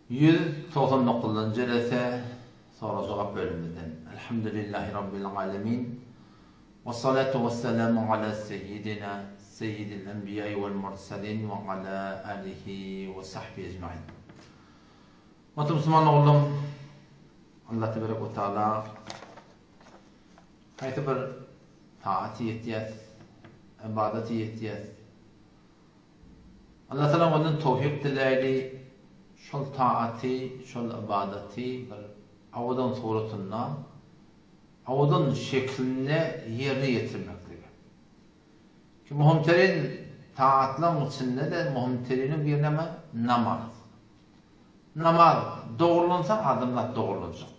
199. derse soru cevap bölümünden. Elhamdülillahi Rabbil alemin. Ve salatu ve selamu ala seyyidina seyyidil enbiyayı vel mursalin ve ala alihi ve sahbihi ecmain. Ve Müslüman oğlum, Allah tebarek ve teala haytı bir taati yettiyaz, ibadeti yettiyaz. Allah Teala onun tevhid dileğiyle şol taati, şol ibadeti bir avadan suratına, avadan şekline yerine getirmektedir. Ki muhtemelen taatla içinde de muhtemelenin bir nama namaz. Namaz doğrulansa adımlar doğrulanacak.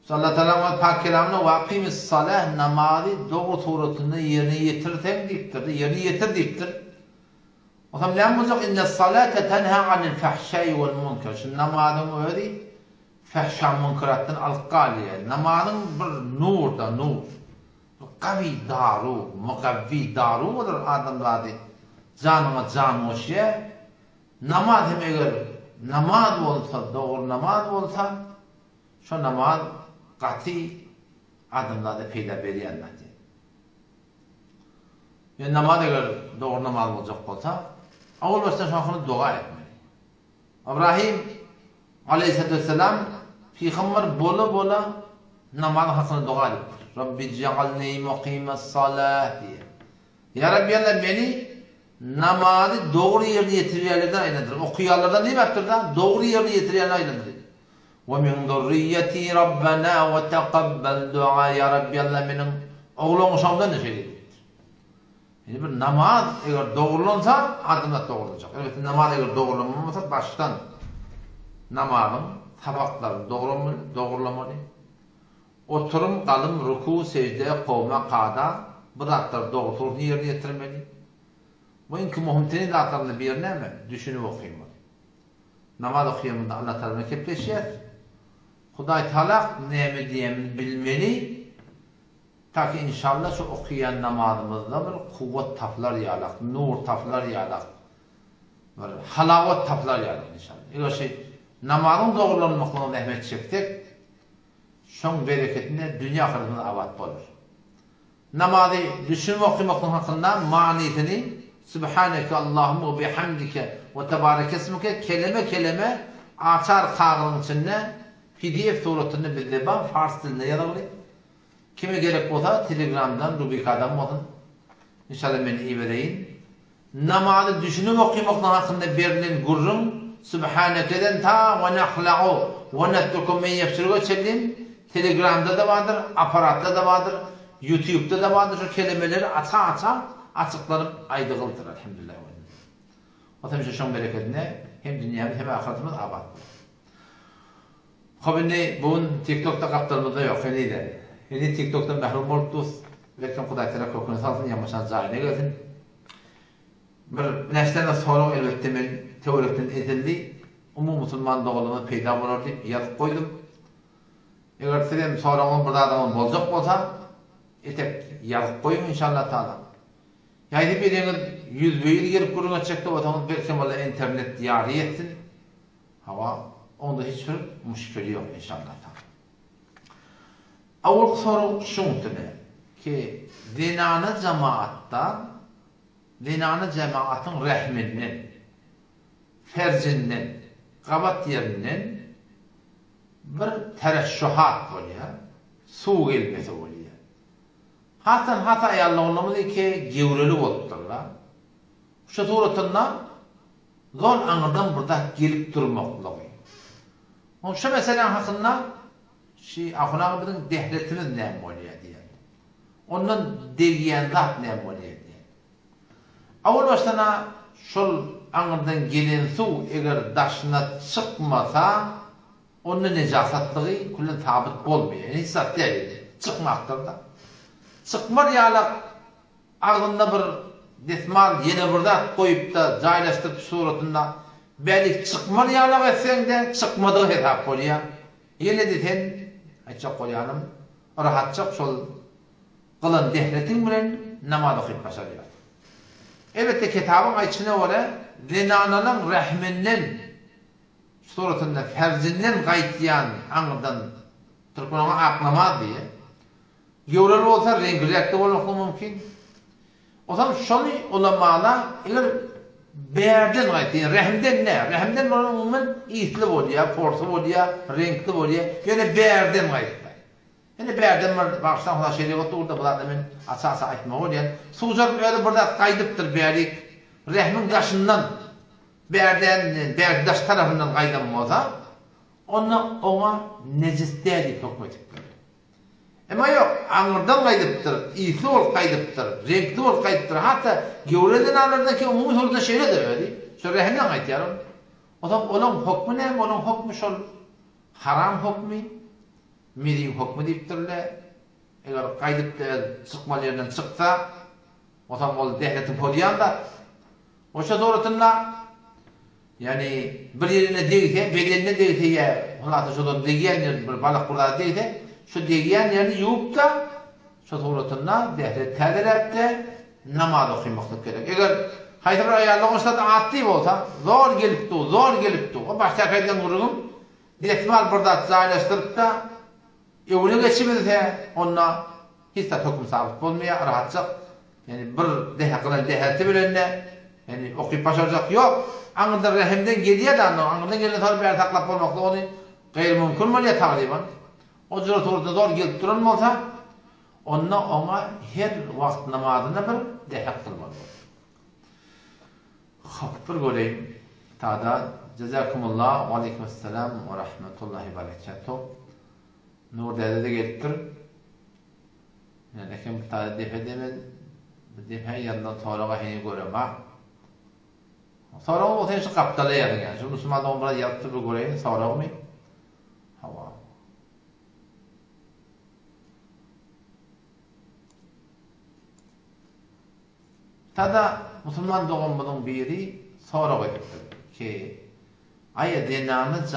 Allah Teala Pak kelamına vakimis salah namazı doğru suratında yerine getirten diktir, yerine getir diktir. O zaman ne olacak? İnne salate tenha anil fahşai vel munkar. Şimdi namazın öyle fahşa munkarattan alqaliye. Namazın bir nur da nur. Kavi daru, mukavvi daru odur adamlarda. Canıma can hoşya. Namaz hem eğer namaz olsa, doğru namaz olsa, şu namaz qati adamlarda peyda veriyenler. Yani namaz eğer doğru namaz olacak olsa, avval baştan şahını dua etmeli. İbrahim aleyhisselatü vesselam peygamber bola namaz hakkında dua etmiş. Rabbi cealni muqimes salah diye. Ya Rabbi Allah beni namazı doğru yerine getiriyenlerden aynadır. Okuyanlardan değil mi yaptır da? Doğru yerine getiriyenlerden aynadır. Ve min zurriyeti Rabbena ve teqabbel dua. Ya Rabbi Allah benim oğlum uşağımdan ne şey dedi? Yani bir namaz eğer doğrulansa adımlar doğrulacak. Evet, namaz eğer doğrulanmasa baştan namazın tabakları doğrulamalı. Oturum, kalım, ruku, secde, kovma, qada bıraklar doğrultuğunu yerine getirmeli. Bu inki muhimteni dağıtlarını bir yerine mi? Düşünüp okuymalı. Namaz okuyamında Allah Teala'na kepleşir. Huday Teala ne diyemini bilmeli. Ta ki inşallah şu okuyan namazımızda bir kuvvet taflar yalak, nur taflar yalak, böyle halavet taflar yalak inşallah. Eğer şey namazın doğrulanmakla rahmet çektik, şun bereketinde dünya ahiretinde avat olur. Namazı düşünme okumakla hakkında maniyetini Subhaneke Allahümme ve bihamdike ve tebarek esmuke kelime açar kağının içinde PDF suratını bildi. Ben Fars dilinde yazılıyor. Kime gerek olsa Telegram'dan, Rubika'dan modun. İnşallah beni iyi vereyim. Namazı düşünüp okumakla hakkında verilen gurrun Subhaneke'den ta ve nehla'u ve nettukum men yefsirüge çelim. Telegram'da da vardır, aparatta da vardır, YouTube'da da vardır. Şu kelimeleri açıklanıp aydığıldır elhamdülillah. O tabi şu bereketine hem dünyamız hem ahiretimiz abat. Kabinde bugün TikTok'ta kaptırmada yok. Yani TikTok'tan mahrum olduk. Lekin Huday Teala kokunu salsın yapmışan zahine gelsin. Bir neşterine soru elbette ben teorikten edildi. Musulman doğuluma peyda olur deyip yazıp koydum. Eğer sizin sorumun burada adamın olacak olsa etek yazıp koyun inşallah Teala. Yani bir yıl 100 büyül gelip kuruna çekti o zaman belki valla internet diyarı etsin. Hava onda hiçbir müşkülü yok inşallah Teala. Avul soru şuntune ki dinanı cemaatin rehminin, ferzinin, qabat yerinin bir tereşşuhat oluyor, su ilmesi oluyor. Hatta ayarlanmamız ki gevreli oldular. Şu suratında zor anıdan burada gelip durmakla. Şu mesela hakkında ahuna bizim dehletimiz ne oluyor diye. Ondan degiyen zat ne oluyor diye. Avul başına şol anıdan gelen su eğer daşına çıkmasa onun necasatlığı kullen sabit olmuyor. Yani hissat değil. Çıkmaktır da. Çıkmar yalak ağzında bir desmal yine burada koyup da caylaştırıp suratında belki çıkmar yalak etsen de çıkmadığı hesap oluyor. Yine desen açık koyanım rahatça sol kılan dehletin bilen namaz okuyup başarıyor. Evet de kitabın içine öyle dinananın rahminin suratında ferzinden qaytyan anıdan Türkmen'e aklama diye. Görel olsa renkli olmak mümkün. O zaman şunu ulamalar eğer beğerden qaytyan, rahimden ne? Rahimden umumen iyitli oluyor, forsu oluyor, renkli oluyor. Yani beğerden qaytyan. Yani beğerden baştan hula şeyle oldu orada bular hemen asası aytma oluyor. Sucak öyle burada kaydıptır beğerik. Rahmin taşından beğerdaş tarafından qaydan olsa ona necis değil hükmetipler. Ama yok, anırdan qaydıptır, iyitli ol qaydıptır, renkli ol qaydıptır. Hatta gevreden anırdaki umumi sorda şeyle de öyle. Şu rahimden qaytıyorum. O zaman onun hükmü ne? Onun hükmü şol haram hükmü, miri hükmü deyiptirler. Eğer qaydıptır, çıkmalı yerden çıksa, o zaman o dehletin podiyan da oşa doğrultunda yani bir yerine değilse, bedeline değilse ya hulata şudan degiyen yer, bir balık burada değilse şu degiyen yerini yiyip da şu doğrultunda dehlet tədir etdi, namaz okumaklık gerek. Eğer hayır ayarlı olsa da attı olsa, zor gelipti. O başta kaydan vurulum, ihtimal burada zaylaştırıp da evine geçimizse onunla hiç de hüküm sabit olmaya rahatçık. Yani bir dehati bilenle yani okuyup başaracak yok. Anında rahimden geliyor da anında gelen sonra bir yer taklap olmakta onu gayri mümkün mü diye takriban. O cüret orada zor gelip duran olsa ona her vakit namazına bir dehat kılmalı. Bir göreyim. Tada cezakumullah ve aleykümselam ve rahmetullahi ve berekatuhu. Nur dede de geliptir. Yani kim tada defedemen defa yandan sonra hini görem ha. Sonra o tenşi kaptalı yani. Şu Müslümandan bana yaptı bir göreyim sonra mı? Hava. Tada Müslüman doğumunun biri sonra koyuptur ki aya dinanı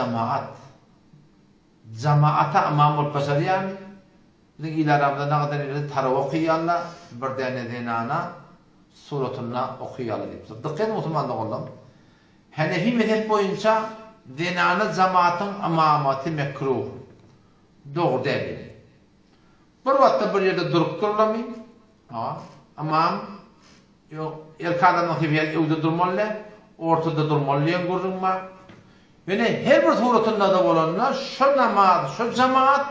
cemaata amamul basariyami iler abda ne kadar ileri tarı okuyanlar bir tane dinana suratına okuyalı deyip. Dikkat Müslüman doğumunun Hanefi mezhep boyunca dinanı cemaatın amamatı mekruh. Doğru değil. Bir vakitte bir yerde durup durulamayın. Amam yok, erkadan tibiyel evde durmalı, ortada durmalıyan görünme. Yani her bir suratında da olanlar, şu namaz, şu cemaat,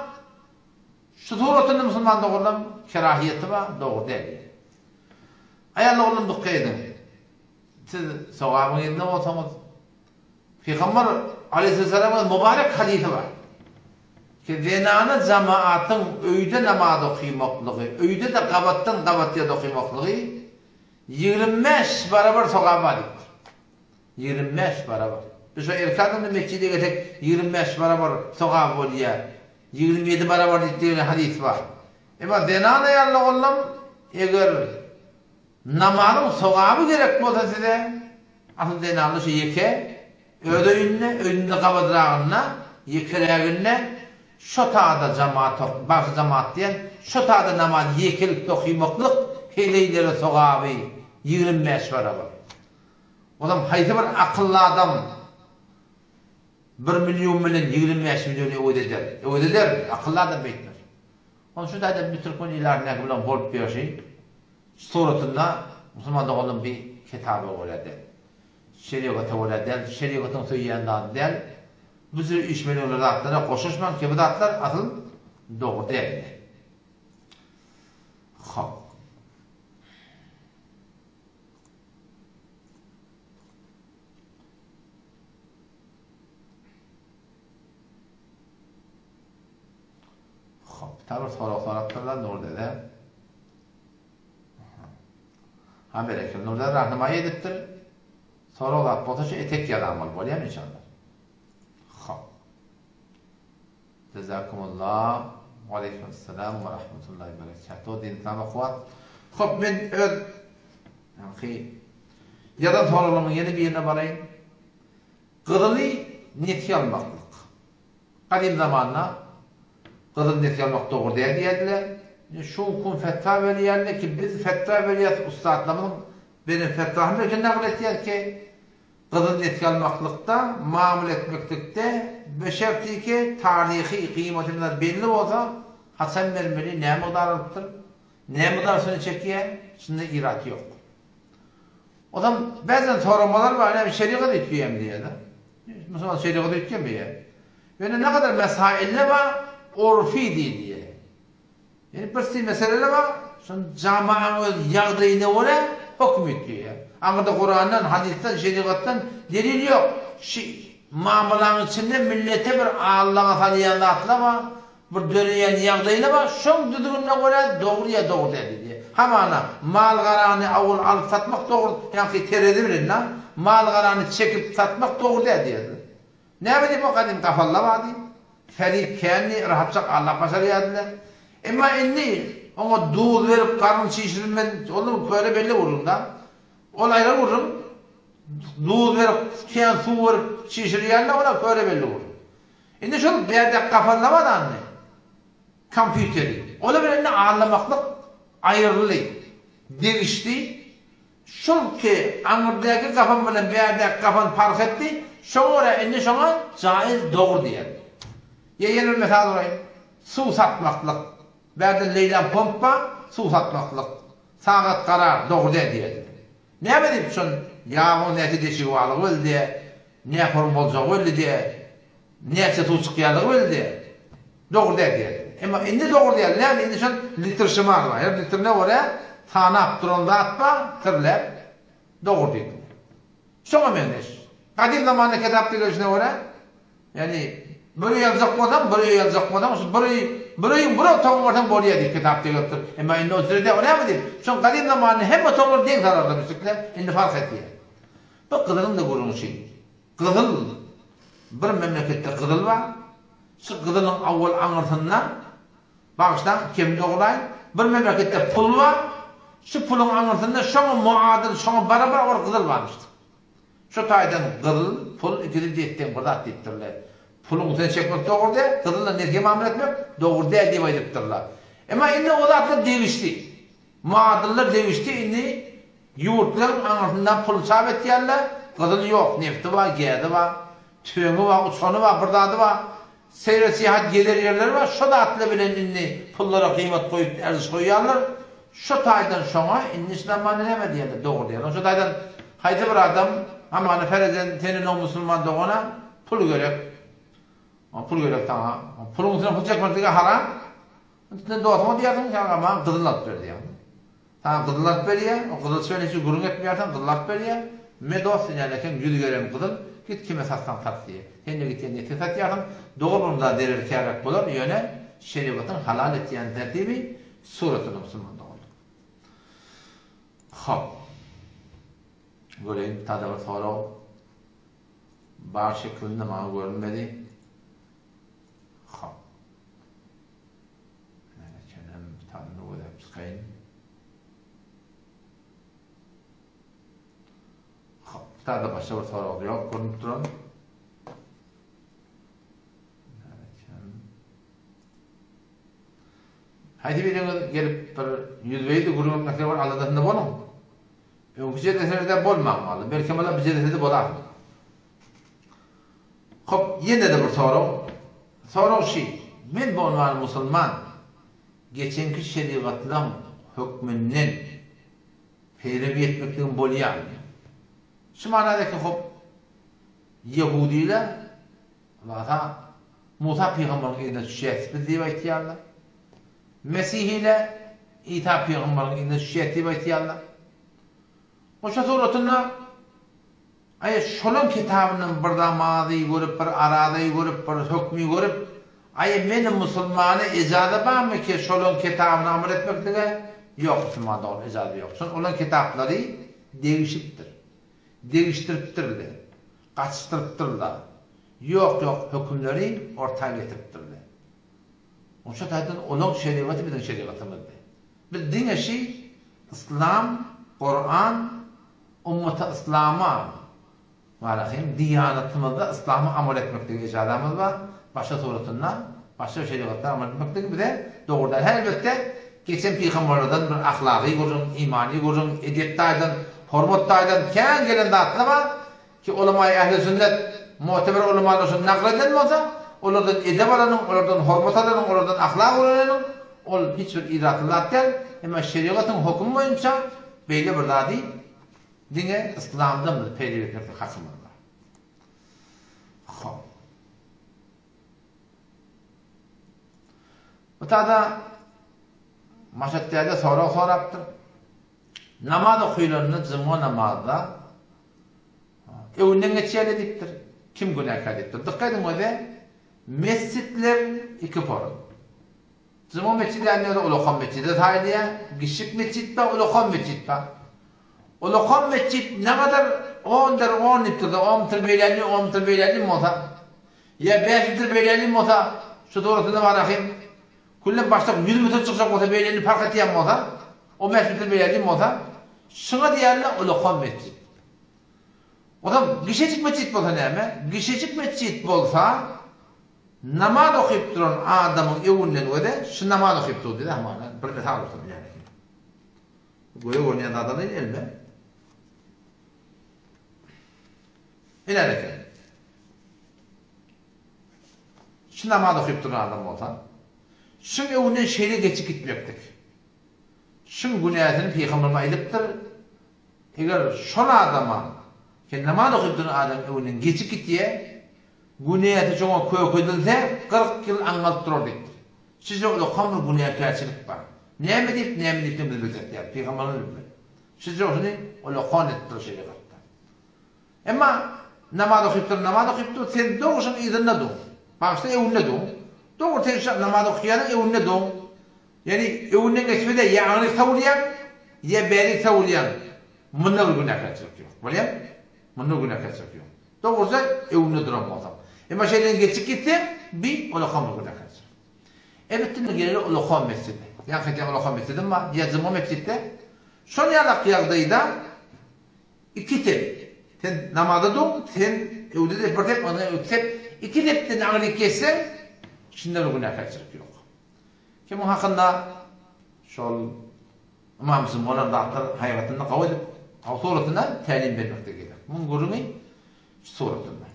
şu suratında Müslüman da olan kerahiyeti var, doğru değil. Ayarlı olun dikkat edin. Siz savabın edine olsanız, Peygamber aleyhisselamın mübarek hadisi var. Ki dinanı cemaatın öyde namaz okuymaklığı, öyde de qabattan qabatya da okuymaklığı 25 barabar sogaba deyip. 25 barabar. Biz o erkadın da mescide getek 25 barabar sogaba oluyor. 27 barabar deyip hadis var. Ama dinanı yallı oğlum, eğer namazın sogabı gerek olsa size, asıl dinanı şu yeke, önünde qabadırağına, yekelağına, şu tağda cemaat, bazı cemaat diyen, şu tağda namaz yekelik okumaklık, heleyleri sogabı 25 barabar. O zaman haydi bir akıllı adam 1 milyon bilen 25 milyonu ödeder, akıllı adam beytler. Onun şu da bir Türkmen ilerine bilen bolup bir şey, suratında Müslüman doğanın bir kitabı oladı. Şeriatı oladı, şeriatın söyleyendan del, bu tür işmeli zatlara koşuşman ki bu zatlar asıl doğru değil. Tabi soraklardan Nur dede. Ha berekim Nur dede rahnamayı ediptir. Sonra olarak botaşı etek yalamal boluyam inşallah. Cezakumullah. Ve aleykümselam ve rahmetullahi ve berekatuhu. Din tamam kuvat. Hop ben öz yadan sorulumun yeni bir yerine varayım. Kırılı neti almaklık. Kadim zamanla kızıl neti almak doğru değil diyediler. Şu kun fetva veriyorlar ki biz fetva veriyoruz ustadlarımın benim fetvamı verirken nakl ettiler ki Kızıl etki almaklıkta, muamele etmeklikte, beşertiki tarihi kıymetimiz belli olsa, Hasan Mermeri ne miqdar alıptır? Ne miqdarsını çekiye? Şimdi irat yok. O zaman bazen soramalar var, yani şeriat etmeyeyim diye de. Mesela şeriat etmeyeyim. Yani ne kadar mesaille var, orfi diye. Yani bir meseleler var, şimdi camianın yağdığına göre hüküm ediyor. Ama Kur'an'dan, hadisten, şeriattan delil yok. Muamelanın içinde millete bir Allah'a tanıyanı atlama, bir döneyen yağdığına var, şun düdüğüne göre doğruya doğru dedi. Hamana mal garanı avul alıp satmak doğru, yani teredi bilin lan. Mal garanı çekip satmak doğru dedi. Ne bileyim o kadim kafalla vardı. Felip kendi rahatçak Allah başarıyadılar. Ama inni ona doğul verip karnın şişirilmen, onu böyle belli vururum da. Olaylar vururum. Doğul verip, kendi su verip şişiriyenle ona böyle belli vururum. Şimdi şöyle bir yerde kafalla vardı anne. Kompüteri. Ola bir anlamaklık ayrılı, değişti. Şol ki anırdaki kafam bilen bir yerde kafan fark etti. Şoğura indi şoğa caiz doğru diye. Yeni bir mesal orayım. Su satmaklık. Verdi Leylan pompa, su satmaklık. Saat karar doğru diye. Ne bileyim şun yağın neti deşiği varlığı öyle diye. Ne form olacak öyle diye. Neti su çıkıyarlığı öyle diye. Doğru diye. Ama indi doğru diye. Yani indi şun litre şımar var. Her litre ne oraya? Tanap durumda atma, tırlar. Doğru diye. Şuna mendeş. Kadim zamanında kitapta görüşüne göre, yani böyle yazacak mı adam, böyle yazacak mı adam, burayı tamam ortam buraya diye kitapta götür. Ama indi o sırada öyle mi diyeyim? Şu kadim zamanında hem otomur denk zararlı müzikler, indi fark etti. Bu kızılın da gurun şey. Kızıl, bir memlekette kızıl var, şu kızılın avval anırtından, bağıştan kim doğulay, bir memlekette pul var, şu pulun anırtında şuna muadil, şuna beraber or kızıl varmıştı. Şu taydan kızıl, pul ikili diyetten burada atlayıptırlar. Pulun üstüne çekmek doğru diye, kızılla nereye mamul etmek doğru diye ediptırlar. Ama indi o zatlar değişti. Muadiller değişti, indi yurtların anasından pul sabit yerler, kızıl yok, nefti var, gâdi var, tüyünü var, uçanı var, bırdadı var, seyre siyahat gelir yerleri var, şu da atla bilen indi pullara kıymet koyup erziş koyuyorlar. Şu taydan şuna indi İslam'ı ne diyorlar, doğru diyorlar. Şu taydan haydi bir adam, ama ferezen tenin o Müslüman da ona pul görek. Pul görek tamam. Pulun üstüne pul çekmek haram. Üstüne doğatma diyorsun ama kızıl atıp ver diyor. Tamam kızıl atıp ver ya. O kızıl söyleyişi gurun etmiyorsan kızıl atıp ver ya. Medosun yani yüz görem kızıl. Git kime satsan sat diye. Kendi git kendine sat diyorsun. Doğrumda derir kârak bulur. Yöne şeriatın halal ettiğin tertibi suretini Müslüman'da oldu. Hop. Göreyim, tadı bir soru. Bağ şeklinde bana görünmedi. Hop. Çenem tadını koyup çıkayım. Hop. Tadı başka bir soru oluyor. Görünüp durun. Haydi bir gelip yüzbeyi de görünmek nasıl var Allah'tan bunu. Önküce deselerde bolmamalı. Belki bana bize deselde bolar. Hop, yine de bir soru. Soru şey, men bu onvan Müslüman geçenki şeriatla hükmünden peyrevi etmekten bolyan. Şu manadaki hop Yahudiler vata Musa peygamberin eline şehit diye ihtiyarlar. Mesihiyle İsa peygamberin eline şehit diye ihtiyarlar. Oşa suratında ay şolun kitabının bir damadı görüp bir aradı görüp bir hükmü görüp ay men Müslümanı icazı var mı ki şolun kitabını amel etmekte yok Müslümanda onun icazı yok. Çünkü onun kitapları değişiktir. Değiştiriptirler. Kaçtırıptırlar. Yok hükümleri ortaya getiriptirler. Oşa taydan onun şeriatı bizim şeriatımızdır. Bildiğin şey İslam, Kur'an Ümmeti İslam'a varahim diyanetimizde İslam'ı amel etmekteki icadımız var. Başka suretinde, başka şeriatlar amel etmekteki bir de doğrudan. Elbette geçen peygamberlerden bir ahlaki görün, imani görün, edeptaydan, hormattaydan, kendi gelen dağıtlama ki ulema-i ehli sünnet muteber ulemalar üçün nakleden olsa, onlardan edep alanın, onlardan hormat alanın, onlardan ahlak alanın, ol hiçbir iratlılar değil, ama şeriatın hükmü boyunca böyle bir zadi dine İslam'dan bir peyderpey etmekte hakkım var. Bu tada maşattiyada soraptır. Namaz okuyulanını cuma namazda evünden geçerli diptir. Kim günahkar diptir? Dikkat edin o da mescitler iki porun. Cuma mescidi anne Ulukan mescidi tayliye, Gişik mescid ba, Ulukan mescid ba. Ulukan mescid ne kadar 10 metrede 10 metre beylerli 10 metre beylerli olsa ya 5 metre beylerli olsa şu doğrusunda var akım. Kullen başta 100 metre çıkacak olsa beylerli park etiyen olsa o 5 metre beylerli olsa şuna diğerler Ulukan mescid. O da Gişecik mescid olsa ne mi? Gişecik mescid olsa namaz okuyup duran adamın evinden öde şu namaz okuyup durdu dedi ama bir mesal olsun yani. Goya oynayan adamın elme. İleride. Şu namaz okuyup duran adam olsa şu evinden şehre geçip gitmektik. Şu günahını peygamberime ayılıptır. Eğer şuna adama ki namaz okuyup duran adam evinden geçip gittiye günahı çoğuna koydulsa 40 yıl anlatıp durur dedi. Sizce o kamur günahı tersilik var. Ne mi deyip ne bilecek yani. Peygamber'in bilmedi. Sizce o ne? O kan ettirir şeyle kattı. Ama namaz okuyup dur, sen doğrusun izinle doğun. Başta evinde doğun. Doğru tekrar namaz okuyanın evinde doğun. Yani evinden geçmede ya anı savulayan ya beni savulayan. Bunlar günah tersilik yok. Biliyor musun? Bunlar günah tersilik yok. Doğrusa evinde duramazsam. Ama şeyden geçip gitti, bir Ulukan mescidi kaçır. Evet, şimdi gelelim Ulukan mescidi. Yakıtya Ulukan mescidi ama yazımı mescidde. Son yalak yağdayda iki tep. Sen namazda dur, sen evde de bir tep, ona tep. İki tepten ağırlık geçsen, şimdi o günah kaçırık yok. Ki bu hakkında şol İmam-ı olan dağıtlar hayatında kavul edip, o suratından talim vermekte gelir. Bunun gurumu suratından.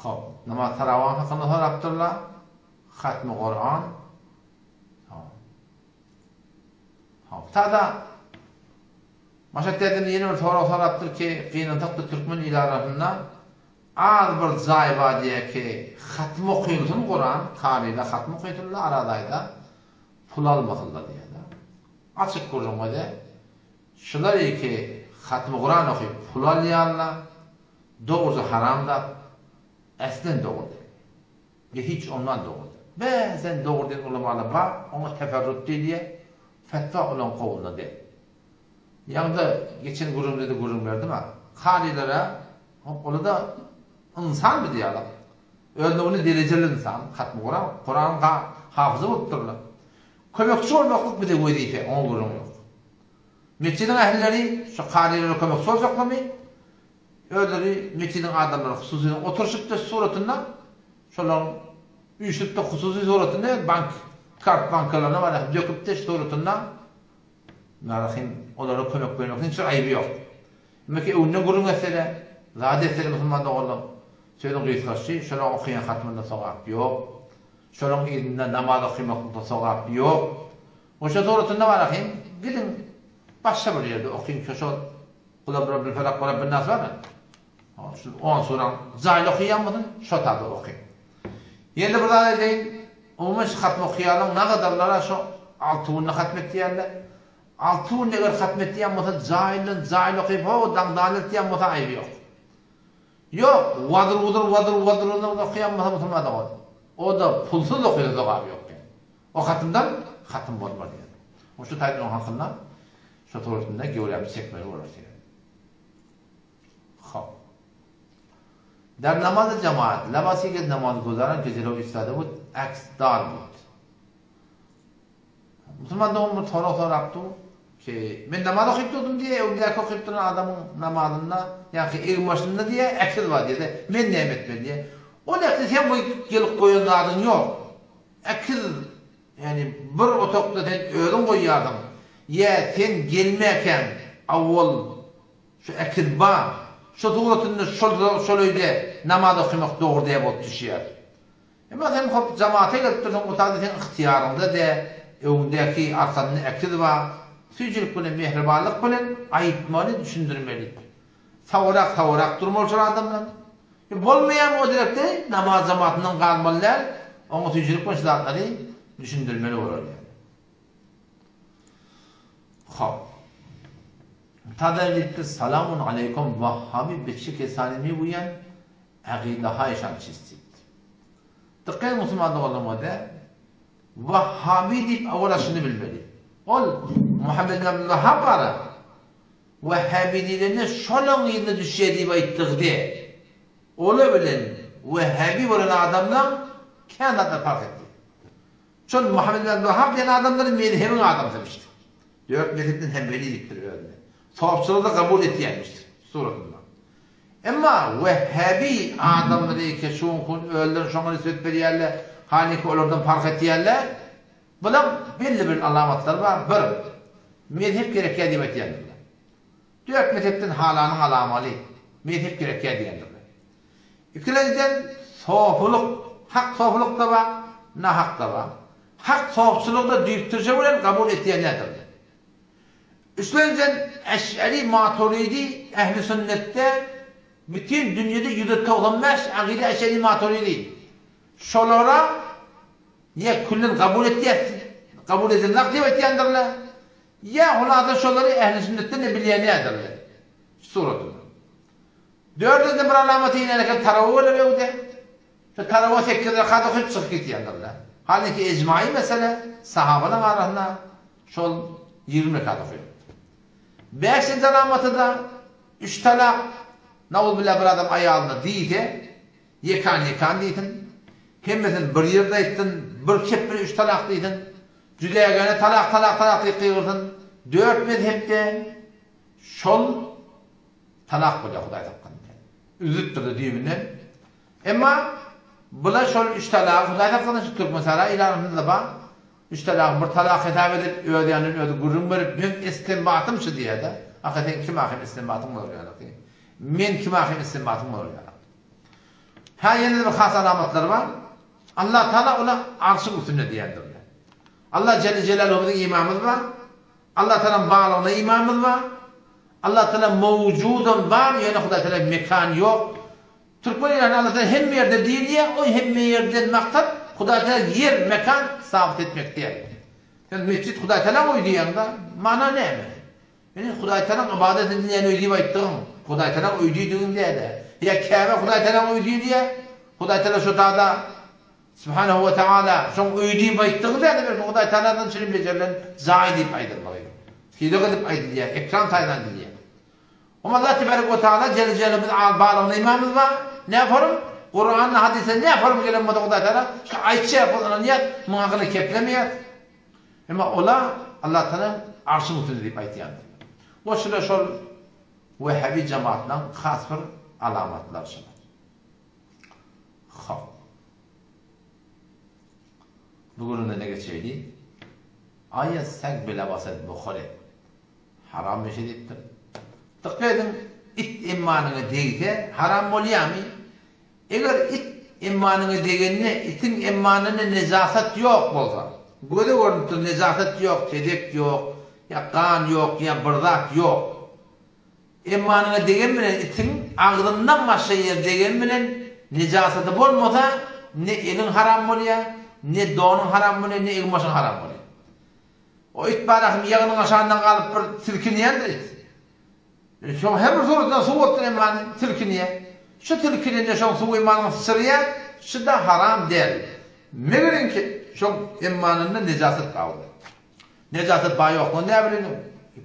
Xo'p, namaz taravih haqida so'rabdirlar. Xatmi Qur'on. Xo'p, tada Maşattiyatdan yeni bir so'rabdir ki, qiyinliqda Türkmen ilarasında az bir joy bor ki, xatmi o'qiyilsin Qur'on, qarilar xatmi o'qiydilar aradayda pul almasınlar deydi. Açık ko'rganda shular ki, xatmi Qur'on o'qib pul olganlar, doğrusu haramdir. Aslen doğru değil. Hiç ondan doğru değil. Bazen doğru değil ulamalar var, ona teferruat diye fetva olan kovulda değil. Yanında geçen gurum verdim ha. Halilere, onu da insan bir diyorlar. Öyle onu dereceli insan, hatmi Kur'an hafızı tutturlar. Kömekçi olmaklık bir de vazife, ona gurum yok. Mescidin ehlileri, şu halilere kömekçi olacaklar mı? Öyle mescidin adamları hususi oturuşup da suratında şolan uyuşup da hususi suratında kart bankalarına var döküp de suratında narahim onlara kömek vermek için ayıbı yok. Demek ki önüne gurun mesele zadetleri Müslüman da oğlum söyleyin kıyıskaşı şolan okuyan hatmında savap yok. Şolan izinde namaz okumakta savap yok. O suratında var ahim gidin başka bir yerde okuyun şolan Kula Rabbil Felak ve Rabbin Nas var mı? On sonra zaylı okuyanmadın, şu tabi okuyun. Yine de burada deyin, umumen hatmi okuyanlar ne kadarlara şu 6 günle hatmettiyenler. 6 günle eğer hatmettiyen olsa zaylı okuyup o dangdanettiyen olsa ayıbı yok. Yok, vadır okuyan Muhammed da oldu. O da pulsuz okuyor da abi yok. O hatımdan hatım olmadı yani. O şu taydın o hakkında şu torusunda görüyorum çekmeyi uğraşıyor. در نماز جماعت لباسی که نماز گذارن که جلو ایستاده بود عکس دار بود. Müslüman da onu sonra yaptı ki ben namaz okuyup diye evliya okuyup duran adamın namazında yani ilk başında diye eksik var diye ben nimet ver diye. O da sen bu gelip koyan adın yok. Ekiz yani bir otokda sen ödün koyardın. Ya sen gelmeken avval şu ekidba şu tuğratını şol öyle namaz okumak doğru diye bot düşüyor. Ama sen hop cemaate gelip dursan o tadı sen ihtiyarında de öndeki arkanını ekidba sücülük bilen mehribanlık bilen ayıpmalı düşündürmeli. Tavrak durmalı adamlar. Bolmayan o direkte namaz cemaatinden kalmalılar onu sücülük başlatları düşündürmeli olur yani. Hop. Tadavlikte selamun aleyküm Vahhabi bitşi kesanimi buyan aqidaha işan çizdi. Tıkkı Müslümanlık olamadı. Vahhabi deyip avvela şunu bilmeli. Ol Muhammed bin Abdülvahhab var. Vahhabilerine şolun yerine düşüyor deyip ayıttırdı. Ola bilen Vahhabi olan adamlar kendine fark etti. Çünkü Muhammed bin Abdülvahhab diyen adamların mezhebin adam demişti. Dört mezhebden hem veliyliktir öyle. Sahapçılığı da kabul etti yenmiştir. Suratında. Ama Vehhabi adamları ki şun öldür şuna nispet beriyerler haliki onlardan fark ettiyerler bunun belli bir alamatlar var. Bir mezhep gerekiyor diye ettiyenler. Dört mezhepten halanın alamalı mezhep gerekiyor diyenler. İkinciden sahafılık hak sahafılık da var nahak da var. Hak sahapçılığı da düyüktürce bilen kabul ettiyenlerdir. Üstlenecen Eş'ari Maturidi ehli sünnette bütün dünyada yüzette olan meş akide Eş'ari Maturidi. Şolara ya küllen kabul edilmek diye ettiyendirler. Ya onlardan şoları ehli sünnette ne bilyen nedirler. Suratında. Dördüncü bir alamatı yine taravı oluyor de. Şu taravı 8 rekat okuyup çıkıp ettiyendirler. Halbuki icmai mesele sahabanın arasında şol 20 rekat okuyor. Beşinci alamatı da 3 talak navul bile bir adam ayağında deydi yekan deydin hemmetin bir yerde ettin bir kep bir 3 talak deydin cüdeyagane talak deyip kıyırdın 4 mezhepte şol talak böyle Huday tapkan üzüttürdü düğümünden ama bula şol 3 talak Huday tapkanın şu Türk mesela ilanımızda bak 3 talak bir talak hitap edip ödeyanın öde gurrun verip ben istinbatım şu diye de hakikaten kim ahim istinbatım olur yani men kim ahim istinbatım olur yani ha yine bir has alamatlar var Allah Teala ona arşın üstünde diyendir Allah Celle Celaluhu'nun imamımız var Allah Teala'nın bağlığına imamımız var Allah Teala mevcudun var yani Huday Teala mekan yok Türkmen yani Allah Teala hem yerde değil ya o hem yerde maksat Huday Teala yer mekan sabit etmek diye. Yani mescid Huday Teala uydu yanında mana ne mi? Yani Huday Teala ibadetini yani uydu bayıttığım. Huday Teala uydu diye de. Ya Kabe Huday Teala uydu diye. Huday Teala şu dağda Subhanahu ve Teala şu uydu bayıttığım diye de Huday Teala'dan şirin becerlen zaidi aydırmalıydı. Hido gidip aydırıyor. Ekran taylan diye. Ama Allah Tebarek ve Teala Celle Celaluhu'nun bağlamında imamımız var. Ne yaparım? Kur'an'la hadise ne yaparım gelen Huday Teala? Şu ayçe yapılan niyet muhakkını keplemeyet. Ama ola Allah Teala arşı mutlu deyip aytiyandır. O şöyle şol Vehhabi cemaatla khas bir alamatlar şöyle. Hop. Bugün ne geçeydi? Ayet sek bile basit Bukhari. Haram bir şey deyiptir. Tıkkaydın it immanını deydi, haram oluyor mu? Eğer it immanını degenine, itin immanını nezafet yok bolsa, böyle görüntü nezafet yok, tedek yok, ya kan yok, ya bırdak yok. İmmanını degen bilen itin ağzından başka yer degen bilen nezafeti bolmasa ne elin haram oluyor, ne donun haram oluyor, ne ilmasın haram oluyor. O it barakım yağının aşağından kalıp bir silkiniyendir it. Şu her bir sorudan su ottur imanı silkiniye. Şu Türkiye'nin şu su imanının sırrıya şu da haram değil. Meğerin ki şu imanının necaset kaldı. Necaset bağ yok mu ne bileyim?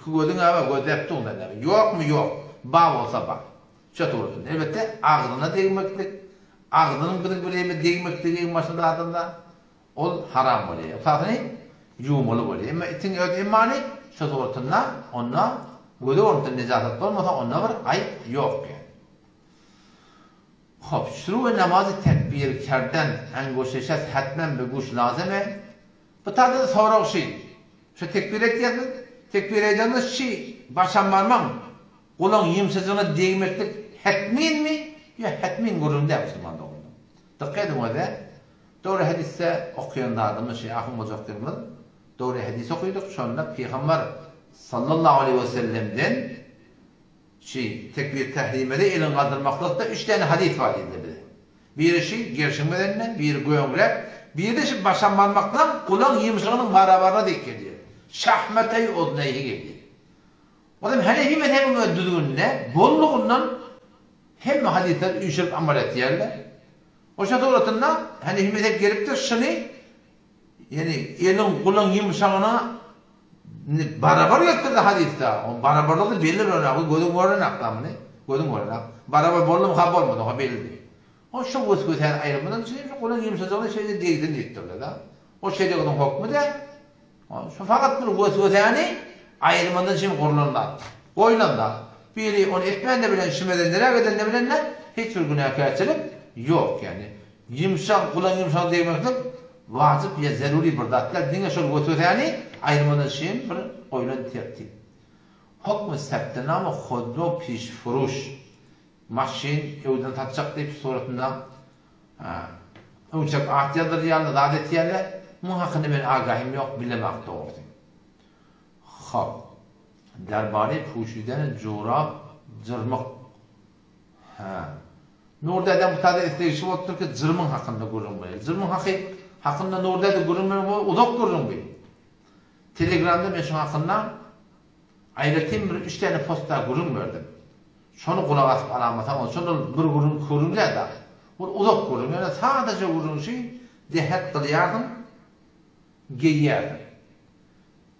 Gözün ava gözepti onda ne? Yok mu yok. Bağ olsa bağ. Şu doğrudur. Elbette ağzına değmeklik. Ağzının bir değmeklik başında adında ol haram oluyor. Fatih yumulu oluyor. Ama itin imanı şu doğrultusunda onunla gözü ortada necaset olmasa onunla bir ayıp yok. Hop, şuru namazı tekbir kerden engoşeşes hatmen bir guş lazime. Bu tarzda sonra o şey. Şu tekbir ettiğiniz, tekbir edeceğiniz şey başan varmam. Ulan yimsizini değmeklik hatmin mi? Ya hatmin gurunda Müslüman doğru. Dikkat edin o da. Doğru hadiste okuyanlarımız şey ahım olacaklarımız. Doğru hadis okuyorduk. Sonra Peygamber sallallahu aleyhi ve sellem'den tekbir tahrimede elin kaldırmaklıkta 3 tane hadis var dedi. Biri gerşinmeden, biri göğüngrek, biri de başan varmaktan kulağın yemşığının barabarına dik geliyor. Şahmetey odnayı geliyor. O zaman Hanefi mezhebinin ödüdüğünde bolluğundan hem hadisler üşürüp amel ettiyerler. O şekilde oratında Hanefi mezhep gelip de şunu yani elin kulağın yemşığına barabar getirdi hadiste. O barabarlığı belli olarak gözün öğrenek mı? Gözün öğrenek. Barabar bollu mu kabul olmadı o belli. O şu göz-gözden ayrımından şu kulağın yemşığına şeyde değildin deyittirler da. O şeyde onun hükmü de şu fakat bir göz-gözeni ayrımından şimdi kurulanlar. Oylanlar. Biri onu etmeyen de bilen, şimedenlere giden de bilenler hiçbir günahkarçılık yok yani. Yumuşak, kulağın yumuşak demektir. Vacip ya zaruri bir datlar. Dinle şu göz-gözeni ayrımından şimdi bir oylan tertip. Hükmü septin ama hodro piş furuş. Maşin evden tatacak deyip suratında uçak ahtiyadır yanında adet yerler. Muhakkını ben agahim yok bilemek doğru. Hop. Derbari puşiden curab cırmık. Nurda da bu tadı isteyişi oldu ki cırmın hakkında görünmüyor. Cırmın hakkında nurda da görünmüyor, uzak görünmüyor. Telegram'da ben şu hakkında ayrıtım bir 3 tane posta görünmüyordum. Şunu kulak asıp alamatan, şunu bir görünmüyor da. Bu uzak görünmüyor. Yani sadece görünmüyor. Dehet kılıyordum. Giyerdim.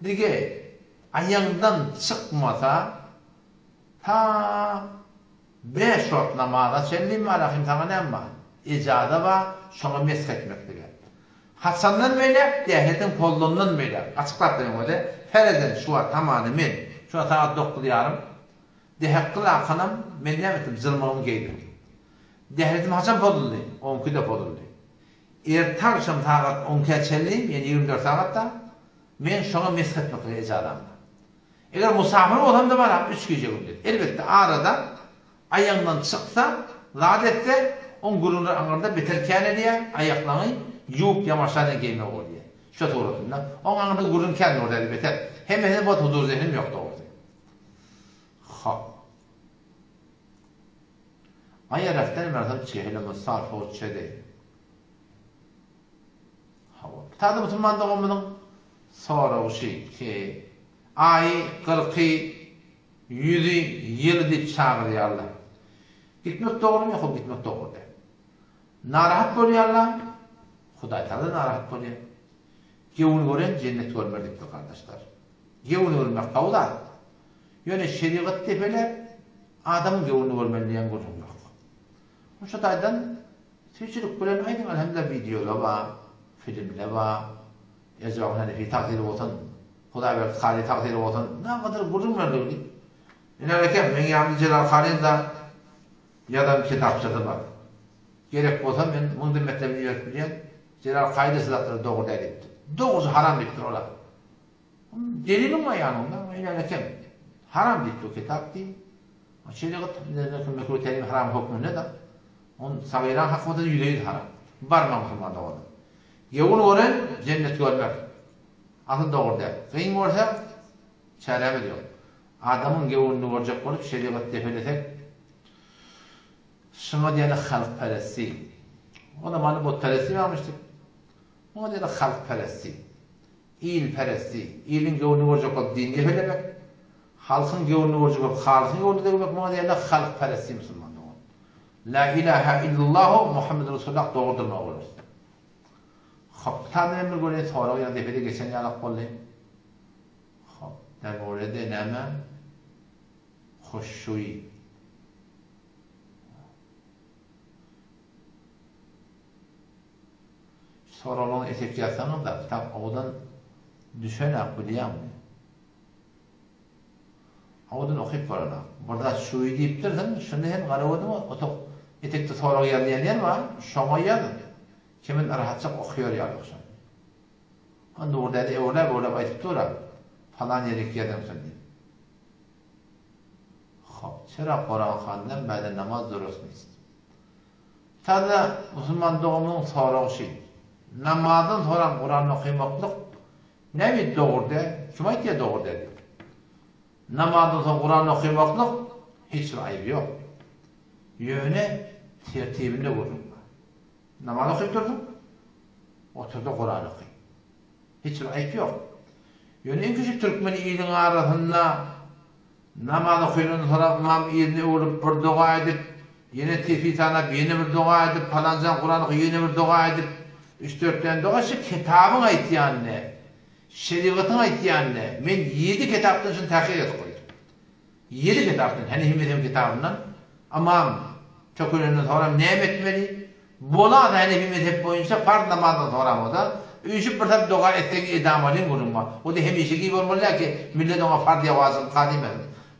Dige ayağından çıkmasa ta 5 vakit namaza sellim mi alakım sana ne var? İcada var, şuna mesk etmek diye. Hasan'dan böyle, dehetin kollundan böyle. Açıklat dedim öyle. Fereden şu an tamamı men. Şu an saat 9 yarım. Dehet kılakınım, men ne ettim? Zılmağımı giydim. Dehetim Hasan poduldu. 12 de poduldu. Erta akşam saat 10'a sellim, yani 24 saatte men şuna mesk etmek diye icadamda. Eğer musafir olan da var, 3 gece gündür. Elbette arada ayağından çıksa, zadette on gurunlar anında biterken diye ayaklarını yiyip yamaçlarına giymek oluyor. Şu doğrultusunda. On anında gurun kendi orada biter. Hemen bu huzur zihnim yoktu orada. Ha. Aya raftan mertem çehleme sarf o çede. Ha. Tadı Müslüman da onun sonra o şey ki ay 40 100 yıl dip çağırıyorlar. Gitmek doğru mu? Yok, gitmek doğru değil. Narahat oluyorlar. Huday Teala narahat oluyor. Gevun gören cennet görmediktir kardeşler. Gevun görmek kavlar. Yani şeriat tepeler adamın gevunu görmeliyen görüm yok. Bu şataydan seçilik bilen aydın elhamdülillah videolar var, filmler var. Yazıyorum Hanefi takdiri olsun. Huday ve Kali takdiri olsun. Ne kadar görüm verdi. İnanırken ben yalnız Celal Kali'nin de yadam kitapçıdı var. Gerek olsa ben Mundin Mektebini yönetmeyeceğim. Celal Kali'de sıdatları doğru değil etti. Doğrusu haram bittir ola. Delilim var yanında. İnanırken haram bitti o kitap değil. Şeriat mekruh terim haram hükmü ne da? On sagiran hakkında %100 haram. Barma Müslüman da orada. Yevun gören cennet görmek. Asıl doğru değil. Kıyım olsa çaremi diyor. Adamın gevununu görecek olup şeriat tefelesek şuna diye halkperestlik. O da bana bu perestlik almıştık. O diye halkperestlik. İyilperestlik. İyilin gevununu görecek olup din tefelemek. Halkın gevununu görecek olup halkın gevununu demek. O diye halkperestlik Müslüman. La ilahe illallah Muhammed Resulullah doğrudur mu olur? Hop, tanrım bir göre sonra o yana defede geçen yalak kollayım. Hop, der orada neme? Hoşşuy. Sonra onun etek yazsanız da tam odan düşenek biliyor musun? Odan okuyup varana. Burada şuyu deyip durdun, şunu hem karavadım o etekte sorağa gelmeyen var, şoňa ýazy. Kimin rahatça okuyor ýaly. Onda orada öwrep aýtyp durar. Falan ýere gideň sen. Hop, çera Kur'an handan bäde namaz durusnys. Tada Müslüman doğumyň soragy şey. Namazdan sonra Kur'an okumaklyk näme dogurda? Kim aýtdy dogurda? Namazdan sonra Kur'an okumaklyk hiç bir aýby ýok. Ýöne tertibinde görürüm. Namaz okuyup durdum. Oturdu Kur'an okuy. Hiç bir aýp ýok. Ýöne en küçük türkmen ýylyň arasynda namaz okuýandan sonra imam ýerine öwrüp bir dua edip, ýene tefitana ýene bir dua edip, falanjan Kur'an okuýp ýene bir dua edip, 3-4 tane dua şu kitabyň aýtýanyny, şeriatyň aýtýanyny men 7 kitapdan şunu tahkik edip koydum. 7 kitapdan, hani himmetim kitabından amam tökülenden sonra näme etmeli? Bola da hani himmetim boyunca fard namazdan sonra da üçüp bir tap dua etdiği edamalyň gurulma. O da hemişe gibi bolmaly ki millet ona fard ýawazyny kadime.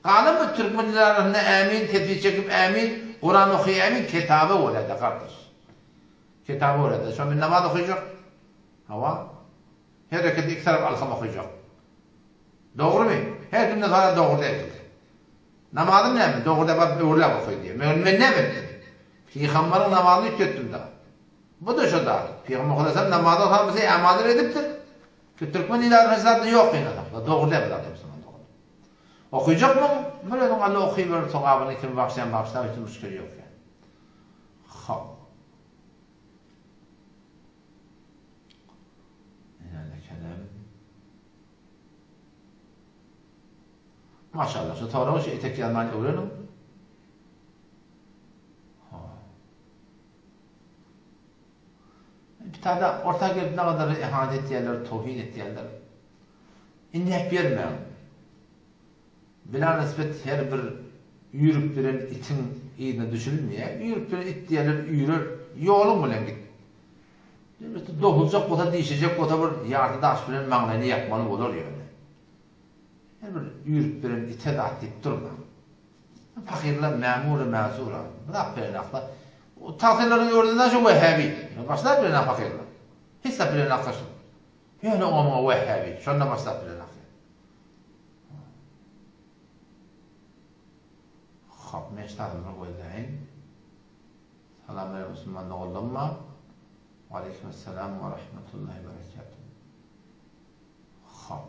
Galyp bu türkmenler arasynda amin tepki çekip amin Kur'an okuy amin kitabı bolady kardeş. Kitabı bolady. Şo men namaz okuyjak. Hawa her rekat iki taraf alsam okuyjak. Dogrymy? Her kimde sonra dogry deyil. Namazym näme? Dogryda bap öwrläp okuy diýär. Men näme? Peygamberin namazyny ütetdim da. Bu da şo da. Peygamber Hazretleri namazda hamısı amallar edipdir. Türkmen ilarasında yok ýene da. Dogry deyip atýar. Okuyacak mı? Böyle Allah okuyup sowabını kim baksayan hiç müşkil yok yani. Ha. Yani kelam. Maşallah şu tawra şu etek yandan öwrenim. Ha. Bir tane orta gelip ne kadar ihanet etdiler, tawhid etdiler. İnnep bermem. Bila nispet her bir ýürüp bilen itin ýerine düşürilmeýär. Ýürüp bilen it diýerler ýürür, ýolum bilen git. Demek dohulacak bota diýişejek bota bir ýardy daş bilen maňlaýny ýakmaly bolar ýöne. Her bir ýürüp bilen ite de atyp durma. Fakirler memur-u mazura. Bırak bilen akla. O tahsillerin ýurdunda şu Wehhabi. Başlar bilen fakirler. Hiç de bilen akla. Ýöne oňa Wehhabi. Şonda başlar bilen akla. Hop, meştahımı koyayım. Selamünaleyküm Müslüman oğlumma. Aleykümselam ve rahmetullahi ve berekatuhu. Hop.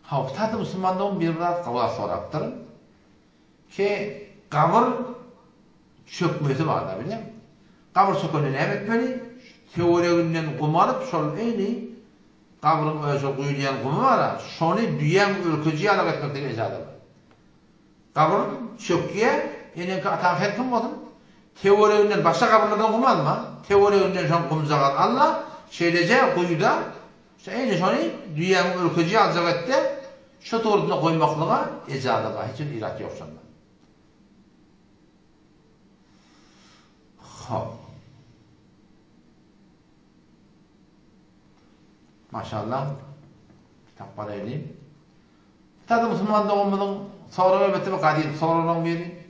Hop, tadı Müslümanlığın bir rahat kavga soraptır. Ki kabır çökmesi var da bile. Kabır çökünü ne etmeli? Teoriyinden kumarıp şol eyni kabrın özü kuyulayan kumu var ha, şonu büyüyen ülkücüye alak etmekte icad var. Kabrın çökküye, enenki atafet kim olsun? Teoriyinden başka kabrlardan kumu alma. Teoriyinden şon kumuzak Allah, şeylece kuyuda, eyni şonu büyüyen ülkücüye alacak etti, şu doğrultuda koymaklığa icad var. Hiç irat yok şonda. Hop. Maşallah. Takbar edeyim. Tadı Müslüman doğumunun sonra elbette bir kadim sonradan beri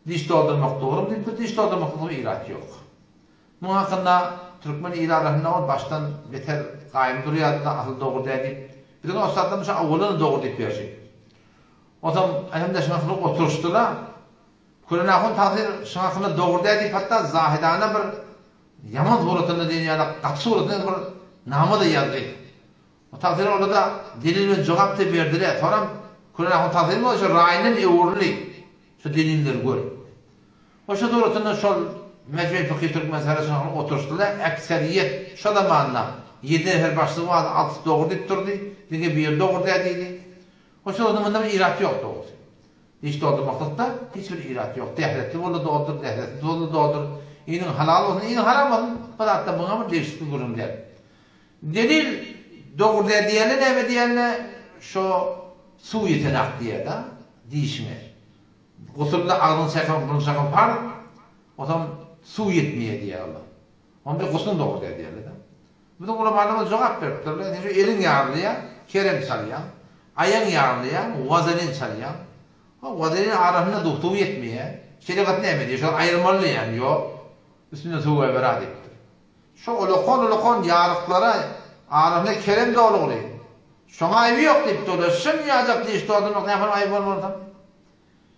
diş doldurmak doğru mu? Diş doldurmak doğru irat yok. Bunun hakkında Türkmen ilarlarında baştan beter kaim duruyor da asıl doğru deyip bir de o saatten şu avvalını doğru deyip bir şey. O zaman elimde şunaklık oturuştular. Kur'an-ı tahzir şunaklık doğru deyip hatta zahidane bir yaman suratında deyin ya da kat suratında bir namı da yazdı. O tahzir orada delilini cevap da verdiler. Sonra Kur'an-ı tahzir mi o şu rayinin evurli. Şu delilleri gör. O şu doğrultuda şu Mecbur Fıkhi Türk meselesine oturuştular. Ekseriyet şu zamanla 7 nefer başlığı vardı. 6 doğru deyip durdu. Denge bir doğru dediydi. O şu zamanında bir irat yok doğrusu. Hiç doldurmaklıkta hiçbir irat yok. Dehretli bunu doldur, dehretli bunu doldur. İnin halal olsun, inin haram olsun. Hatta buna bir değişiklik kurum der. Delil doğru diyenle ne diyenle şu su yetenek diye de değişme. Kusurda ağzını sakın, bunu sakın par. O zaman su yetmeye diye Allah. Onun bir kusurun doğru diye diyelim. Bütün ulamalarımız cevap verdiler. Elin yağlıya, kerem çalıyan, ayağın yağlıya, vazelin çalıyan, O vadenin arasında doktoru yetmiyor. Şeriat ne emediyor? Şu ayrılmalı yani yok. Üstünde tuğu evra deyiptir. Şu olokon yarıklara arasında kerem de olur. Şuna ayıbı yok deyiptir. Şun yağacak diye işte odun ne yapalım ayıbı olmadan.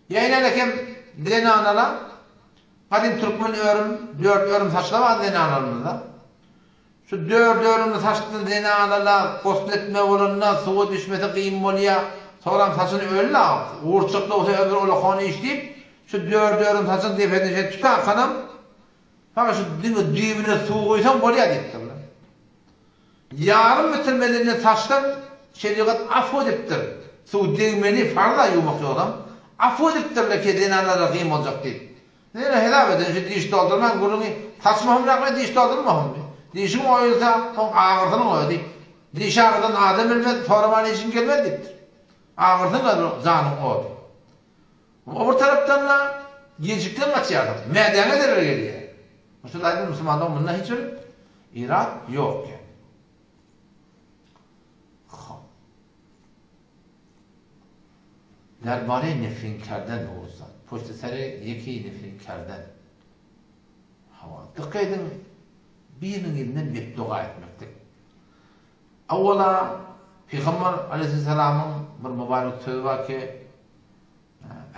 Yayına lekem dileni anala. Kadim Türkmen dört örüm saçla var dileni analarında. Şu dört örümlü saçlı dileni anala, kosletme olunna, suğu düşmesi kıyım oluya, sonra saçını öyle al. Uğurçuklu olsa öbür olokonu işleyip, şu dört örüm saçını deyip edince tutar kanım. Fakat şu düğümüne su koysan oluya deyiptir. Yarım bitirmediğinde saçtan şeriat affo deyiptir. Su düğümeni farla yumak yoksam. Affo deyiptir ki dileni anala kıyım olacak deyip. Neyse helal edin, şu diş doldurman, gurunu taçmahım bırakma, diş doldurmahım. Dişin oyulsa, ağırtının oyu deyip. Diş ağırtın adam bilmedi, tormanı için gelmedi deyiptir. Ağırtın zanın oyu. Öbür taraftan da gecikten kaçıyordum. Medene derler geliyor. Mesela Müslümanlar bundan hiç öyle irad yok yani. Derbare nefrinkardan olursa, poşteseri yeki nefrinkardan. Dikkat edin, birinin elinden beddua etmektir. Evvela Peygamber Aleyhisselam'ın bir mübarek sözü var ki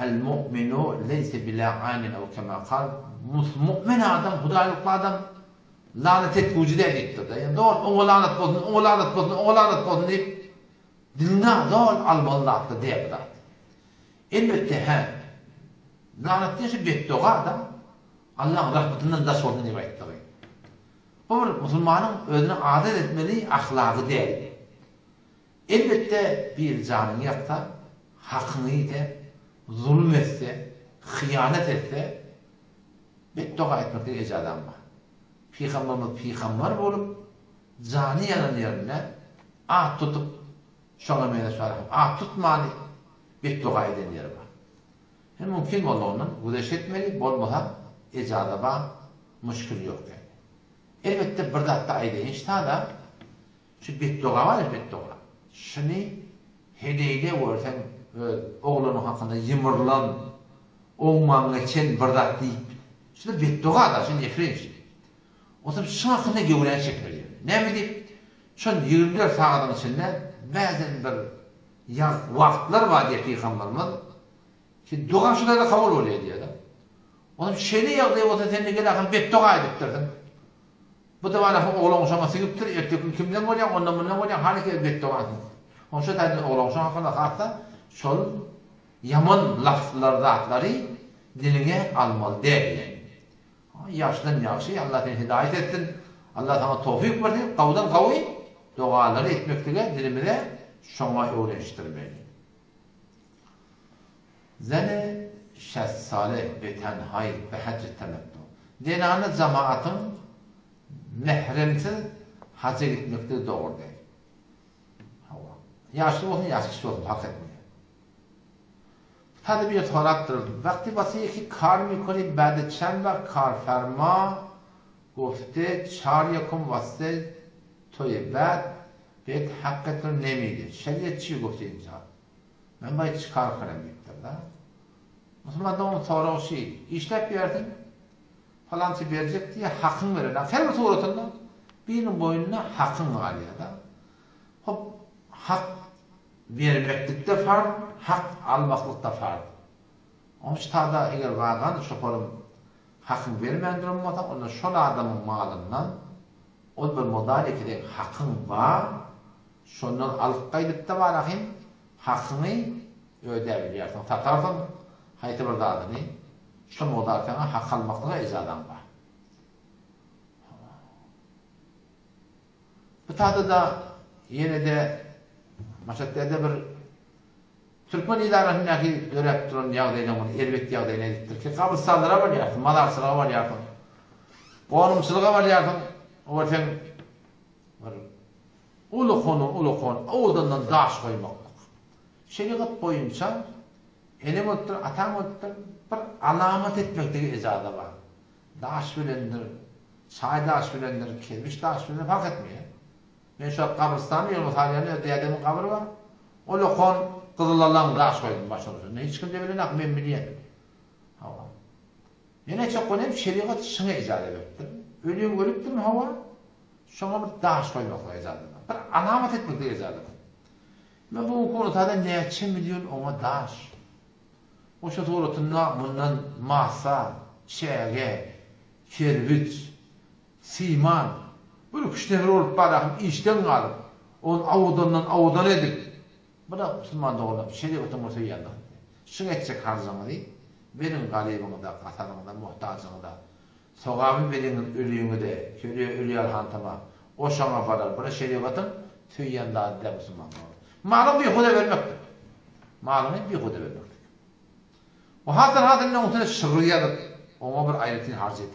el-mu'minu leyse bila'anin ev kema kal mü'min adam, hudaylıklı adam lanet etkucu deyip yani doğru, ona lanet olsun, ona lanet olsun, ona lanet olsun deyip diline doğru almalıdır deyip de. Elbette lanet deyince beddua adam Allah'ın rahmetinden daş olduğunu deyip ettiği. Bu bir Müslümanın özüne adet etmeli ahlakı değil. Elbette bir canın yakta hakkını de zulüm etse, hıyanet etse beddua etmekte ecazan var. Peygamber olup canı yanan yerine tutup şuna meyne söyleyeyim. Tutmanı beddua eden yer var. Hem mümkün olduğundan güdeş etmeli, bolmaha ecazı var, müşkül yok yani. Elbette bir datta ayda da şu beddua var ya beddua. Şunu hedeyle versen oğlunun hakkında yımırlan olman için bir dat deyip şunu beddua da şunu nefret. O zaman şunu hakkında gövren çekmeli. Ne mi deyip? Şunu 24 saatin içinde bazen bir vaktler var diye Peygamberimiz ki dua şuna da kabul oluyor diye de. O zaman şeyini yağdayıp o zaman gel beddua edip durdun. Bu da bana oğlan şuna sigiptir, erteki kimden oluyor, ondan bundan oluyor, hani ki beddua edin. Onun için oğlan şuna hakkında kalksa, şol yaman laflar zatları diline almalı değil. Yaşdan yaşlı, Allah'tan hidayet ettin, Allah sana tevfik verdi, kavdan kavi, duaları etmekle dilimize şuna öğreniştirmeli. Zene şes salih ve tenhay ve haccı temettu. Dinanı cemaatın mehremsiz hacca gitmekte doğru değil. Yaşlı olsun, yaşlı olsun, hak etmiyor. Tabi bir sorattır. Vakti basıya ki kar mikoni bade çend var kar ferma gofte çar yakın vasıte toy bad bet hakikaten nemiydi. Şeriyetçi gofte inca. Ben bayı çıkar kalem yükler da. Müslüman'da onu sonra o şey işlep verdin falan verecek diye hakkın verirler. Fermi suratında birinin boynuna hakkın var ya da. Hop hak vermeklikte fark, hak almaklıkta fark. Onun için da eğer vargan şoparım hakkın vermeyen durumda, onda şol adamın malından o bir modalekede hakkın var, şundan alıp kaydıkta var ahin, hakkını ödeyebiliyorsun. Tatarsan hayatı bir dadını, şu modalekede hak almaklığa izadan var. Bu tadı da yine de Maşaddede bir Türkmen idarasındaki dörep duran yağdayla bunu, elbet yağdayla ediptir ki kabristanlara var yardım, madarsılığa var yardım, boğanımsılığa var yardım, o efendim ulu konu, oğlundan daş koymaklık. Şeriat boyunca elim öttür, atan öttür, bir alamet etmekteki izadı var. Daş bilendir, çay daş bilendir, kelmiş daş bilendir, fark etmiyor. Ben şu kabristanı yolumuz halinde ödeyedemin kabri var. O lokon kızılallan daş koydum başarısın. Hiç kimde bilen ak men bilyen. Hava. Yine çok önemli şeriat şuna icazet etti. Ölüyüm ölüptüm hava. Şuna bir daş koymakla icazet etti. Bir alamet etmekle icazet etti. Ve bu konuda da neçe milyon ona daş. O şu doğrultunda bundan masa, şege, kerviç, siman, böyle küşnehir olup barakım, işten kalıp, onu avudan edip, bu da Müslüman doğrular, şeriatın ortaya yandı. Şunu edecek harcama değil, benim galibimi da, katanımı da, muhtacımı da, soğabı benim ölüyümü de, ölüye alhantama, o şana barar, buna şeriatın tüy yandı adıyla Müslüman doğrular. Malum bir huda vermektir. Malumun bir huda vermektir. O hatta ne olduğunu şırriyadır. Ona bir ayetini harc edin.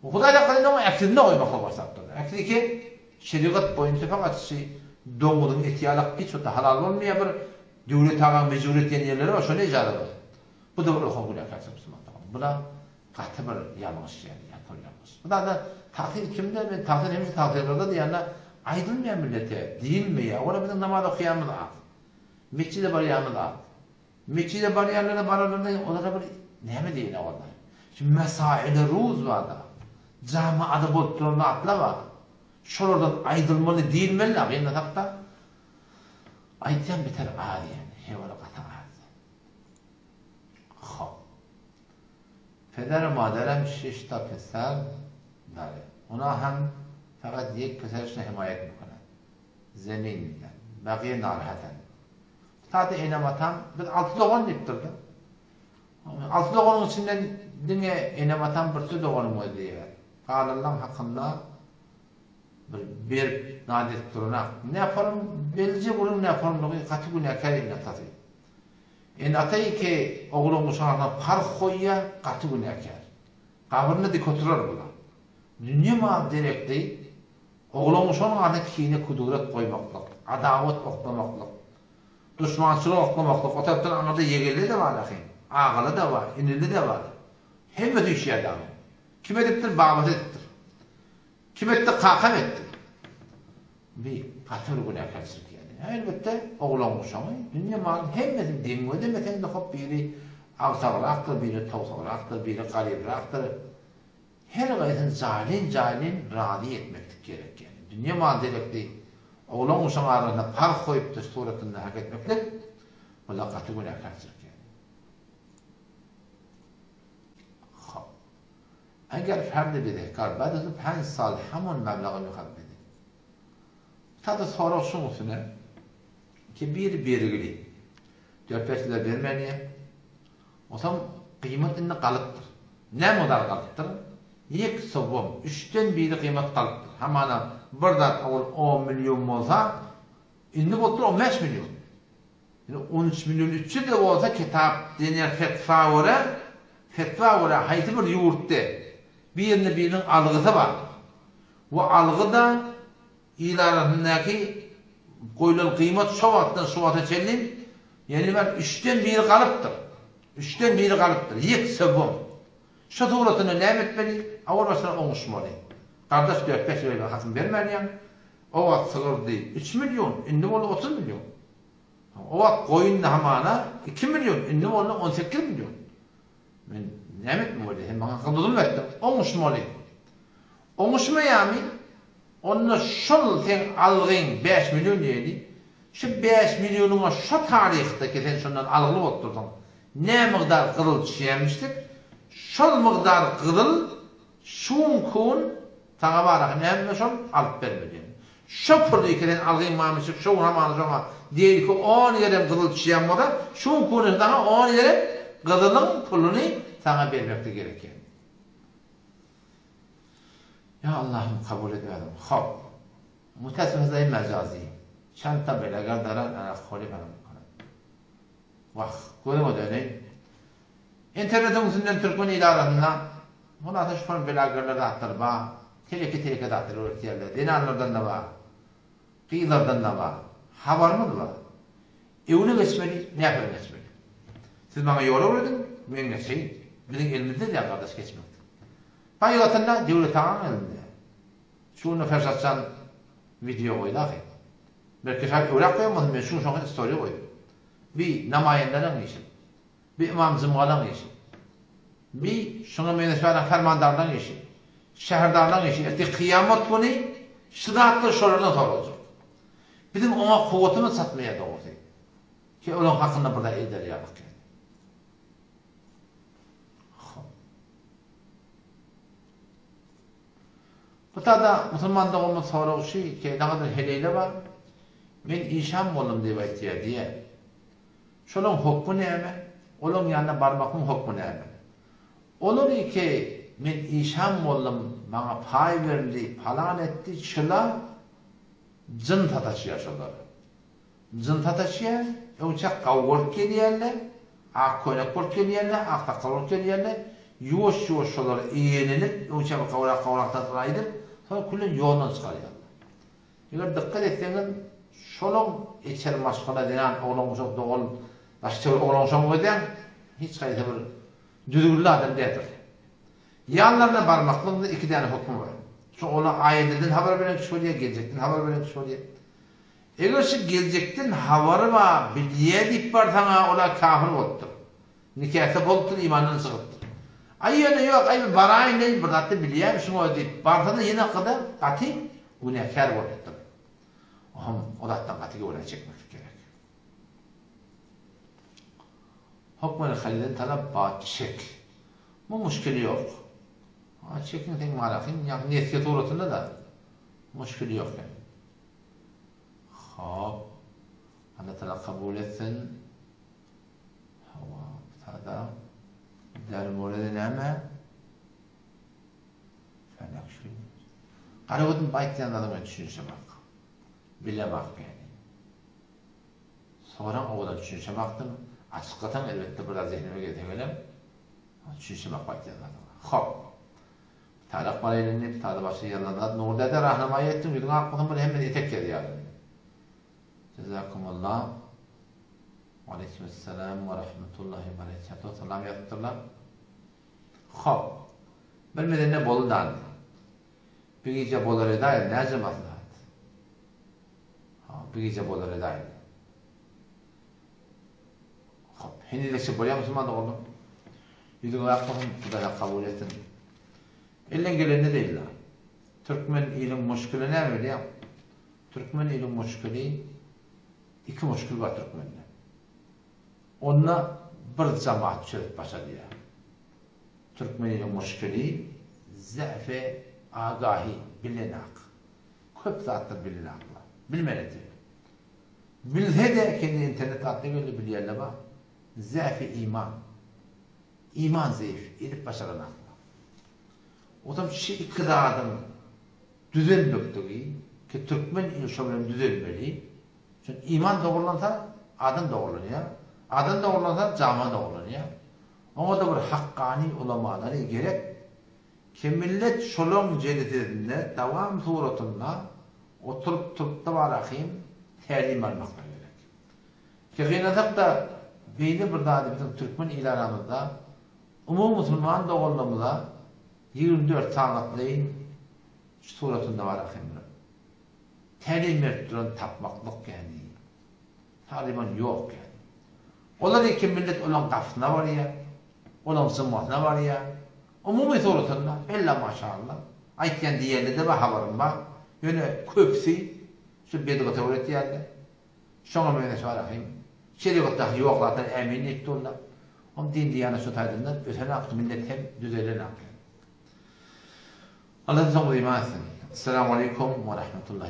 O Hudayla kadın onun eksidine koymakla başlattı. Eksidi ki şeriat boyunca fakat doğudun etiyalak hiç o halal olmaya bir devlet ağam mecburiyet yeni yerleri var. Şöyle icazı var. Bu da bir okul yaparsın Müslüman. Bu da katı bir yanlış yani. Bu da tahtil kimde? Ben tahtil hemşi tahtilerde diyenler aydılmayan millete değil mi ya? Ona bizim namaz okuyanımız az. Mescide bariyanımız az. Mescide bariyanlara baralarında onlara bir ne mi değil onlar? Şimdi mesaide ruz var da. Camiada botlarında atla var. Şuradan aydılmalı değil mi la? Ben de takta. Aydan biter ağır yani. Hevara katan ağır. Hop. Feder maderem şişta pesel dare. Ona hem fakat yek peserişine himayet mükana. Zeminle. Bakiye narahaten. Tadı eynamatam. Bir 6 doğan diptirdi. 6 doğanın içinden dine eynamatam bir tü doğanım o diye. Kalanlar hakkında bir nadet duruna. Ne yaparım? Belce bunun ne yaparım? Katı gün yakayım ne tadı. Atayı ki oğlum uşağına park koyuya katı gün yakar. Kabırını dik oturur bula. Dünya mal direkti. Oğlum uşağına kine kuduret koymaklık. Adavet oklamaklık. Düşmançılık oklamaklık. O taraftan anada yegeli de var. Ağalı da var. İnili de var. Hem de düşüyor adamı. Kim ediptir? Bağımız ettir. Kim etti? Kakam etti. Bir katır gün yaparsın yani. Elbette oğlan uşağı. Dünya malın hemmetin dengöde meten de hop biri avsağıraktır, biri tavsağıraktır, biri garibraktır. Her gayetini cahilin radi etmektik gerek yani. Dünya mal direkti oğlan uşağı arasında park koyup da suretinde hak etmeklik ola katır gün yaparsın yani. Eğer ferdi bir karba da 5 sal hamon meblağını kabul. Tadı sonra şu üstüne ki bir belirli 4-5 lira vermeniye o zaman kıymetini kalıptır. Ne kadar kalıptır? Yek sobum 3'ten biri kıymet kalıptır. Hemen buradan 10 milyon olsa indi botur 15 milyon. Yani 13 milyon 3'ü de olsa kitap denir fetva vura hayti bir yurtta birinin algısı var. Bu algı da ilarındaki koyulan kıymet şovattan şovata çelin yani ben 3'ten biri kalıptır. 3'ten biri kalıptır. Yek sebum. Şu doğrultunu ne etmeli? Avul başına oluşmalı. Kardeş 4-5 lirayla hatım vermeyen o vakit sığırdı 3 milyon, indi oldu 30 milyon. O vakit koyun hamana 2 milyon, indi oldu 18 milyon. Ben ne etmem oldu? Hem bana kıldım ettim. Oluşmalı. Oluşmayamı onu şol sen alğın 5 milyon dedi. Şu 5 milyonuna şu tarihte sen şundan algılı oturdun. Ne miqdar qılıl çiyemiştik? Şol miqdar qılıl şun kun tağa barak ne şol alıp vermedi. Şu pırdı ikiden alğın mamışık şu hamanı şoma değil ki 10 yerim qılıl çiyemmoda şun kunu daha 10 yerim qılılın pulunu sana vermekte gereken. Ya Allah'ım kabul edelim. Hop. Mutasifizayı mecazi. Şanta böyle gardaran ana kholi bana. Vah, koyma döney. İnternetin üzerinden Türkmen idarasından bunu ateş falan belagarlarda attır ba. Teleke dağıtır öğretiyerler. Dinarlardan da var. Kıyılardan da var. Havar mı da var? Evine geçmeli, ne yapar geçmeli? Siz bana yola uğradın, ben geçeyim. Bizim elimizde de kardeş geçmektir. Bayılatında devlet ağam elinde. Şunu fersatsan video koydu. Belki şahit öyle koyamadım, ben şunu şuna istoriya koydum. Bir namayendelerin işi, bir imam zımgalan işi, bir şuna menesvara fermandardan işi, şehirdardan işi, eti kıyamet günü şıratlı şoruna sorulacak. Bizim ona kuvvetimi satmaya doğru değil. Ki onun hakkında burada eder yarak yani. Bu da Müslüman doğumu soruğu ki ne kadar heleyle var. Men işam bolum diye aytıyor diye. Şolun hukmu näme? Onun yanına barmakın hukmu näme? Olur ki men işam bolum, bana pay verdi, falan etti, çıla cın tataşıya şolar. Cın tataşıya, uçak kavgort geliyorlar, ak koynak bort geliyorlar, akta kavgort geliyorlar, yuvaş şolar iğnelenip, uçak kavrak tataraydır, sonra kullun yolundan çıkarıyorlar. Eğer dikkat etseniz, şolun içer maşkına denen oğlan çok doğal, başka oğlan çok öden, hiç kayda bir düdüklü adam değildir. Yanlarına barmaklığında iki tane hukmu var. Şu ona ayetlerden haber veren kişi oluyor, gelecekten haber veren kişi oluyor. Eğer şu gelecekten haberi var, bilgiye deyip var sana, ola kafir oldu. Nikahta boldur, imandan çıkıptır. Ayyana yok, ay barayın değil, bırdattı biliyem, şunu o deyip, barda yine kadar katı, günahkar oldu. Odattan katıge oraya çekmek gerek. Hukm-ı halilden talep bağ çek. Bu müşkili yok. Çekin tek malakın, yani niyetke doğrultunda da müşkili yok yani. Hop. Allah Teala kabul etsin. Hava, tada. Derim orada neme? Felak şöyle. Karagötün baytlayan adamı düşünüşe bak. Bile bak yani. Sonra oğlan düşünüşe baktım. Açıklatan elbette burada zihnime getirmeliyim. Düşünüşe bak baytlayan adamı. Hop. Tarık var elinip, tarık başı yanında. Nurda da rahnamayı ettim. Yüzün aklıma böyle hemen etek geldi yani. Cezakumullah. Aleykümselam ve rahmetullahi ve berekatuhu. Selam yaptırlar. Hop. Bilmeden ne bolu dandı. Bir gece bolur edaydı. Ne zaman da? Bir gece bolur edaydı. Hop. Hindilekçe bolya Müslüman da oldum. Yüzün aklıma da kabul ettim. Elden gelen ne değil la? Türkmen ilim muşkili ne mi diyeyim? Türkmen ilim muşkili, iki muşkil var Türkmen'de. Onunla bir cemaat çözüp başa diye. Türkmen ilim muşkili, zəf-i agahi, bilinak. Köp zattır bilinakla. Bilmeli diyor. Bilhe de kendi internet adlı böyle biliyorlar bak. Zəf-i iman. İman zayıf, edip başaranak. O da iktidarın düzelmekteği ki Türkmen ilişkilerinin düzelmeli. Çünkü iman doğrulansa adın doğrulanıyor. Adın doğrulansa zaman doğrulanıyor. Ama da bir hakkani ulamaları gerek ki millet şolun cedidinde devam suratında oturup da var akıyım talim almaklar gerek. Ki gıynadak da beyni bir daha bizim Türkmen ilanımızda Müslüman doğrulamalı 24 saatleyin suratında var akımda. Talim ettiren tapmaklık yani. Taliban yok yani. Onlar iki millet olan kafasına var ya, olan zımmatına var ya, umumi suratında, illa maşallah. Aytken diğerli de bir haberim var. Yine köpsi, şu bedgata öğretti yerler. Şuna mühendis var akım. Şeriat'ta yoklardan emin etti onlar. Ama din diyana şu taydından ötene aktı millet hem düzeylerine aktı. Allah razı olsun. Esselamu aleyküm ve rahmetullahi